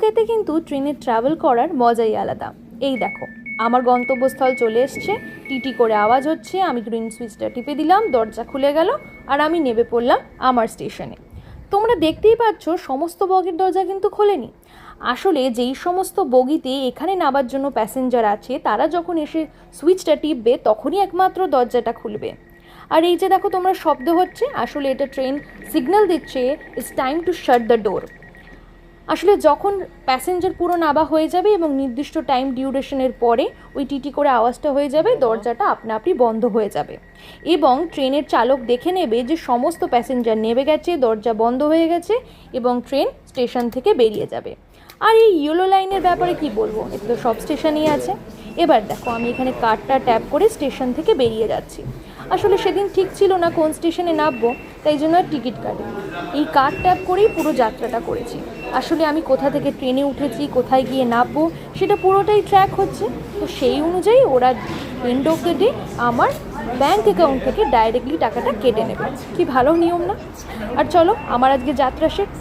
এতে কিন্তু ট্রেনে ট্রাভেল করার মজাই আলাদা। এই দেখো, আমার গন্তব্যস্থল চলে এসছে, টিটি করে আওয়াজ হচ্ছে, আমি গ্রিন সুইচটা টিপে দিলাম, দরজা খুলে গেল আর আমি নেমে পড়লাম আমার স্টেশনে। তোমরা দেখতেই পাচ্ছ সমস্ত বগির দরজা কিন্তু খোলেনি। আসলে যেই সমস্ত বগিতে এখানে নামার জন্য প্যাসেঞ্জার আছে তারা যখন এসে সুইচটা টিপবে তখনই একমাত্র দরজাটা খুলবে। আর এই যে দেখো তোমরা শব্দ হচ্ছে, আসলে এটা ট্রেন সিগন্যাল দিচ্ছে it's time to shut the door. আসলে যখন প্যাসেঞ্জার পুরো নাবা হয়ে যাবে এবং নির্দিষ্ট টাইম ডিউরেশনের পরে ওই টিটি করে আওয়াজটা হয়ে যাবে, দরজাটা আপনা আপনি বন্ধ হয়ে যাবে এবং ট্রেনের চালক দেখে নেবে যে সমস্ত প্যাসেঞ্জার নেমে গেছে, দরজা বন্ধ হয়ে গেছে এবং ট্রেন স্টেশন থেকে বেরিয়ে যাবে। আর এই ইয়েলো লাইনের ব্যাপারে কি বলবো, এটা তো সব স্টেশনেই আছে। এবার দেখো আমি এখানে কার্ডটা ট্যাপ করে স্টেশন থেকে বেরিয়ে যাচ্ছি। আসলে সেদিন ঠিক ছিল না কোন স্টেশনে নামবো, তাই জন্য আর টিকিট কাটি, এই কার্ড ট্যাপ করেই পুরো যাত্রাটা করেছি। আসলে আমি কোথা থেকে ট্রেনে উঠেছি, কোথায় গিয়ে নামবো সেটা পুরোটাই ট্র্যাক হচ্ছে। তো সেই অনুযায়ী ওরা এন্ড অফ দ্য ডে আমার ব্যাঙ্ক অ্যাকাউন্ট থেকে ডাইরেক্টলি টাকাটা কেটে নেবে। কি ভালো নিয়ম না? আর চলো, আমার আজকে যাত্রা শেষ।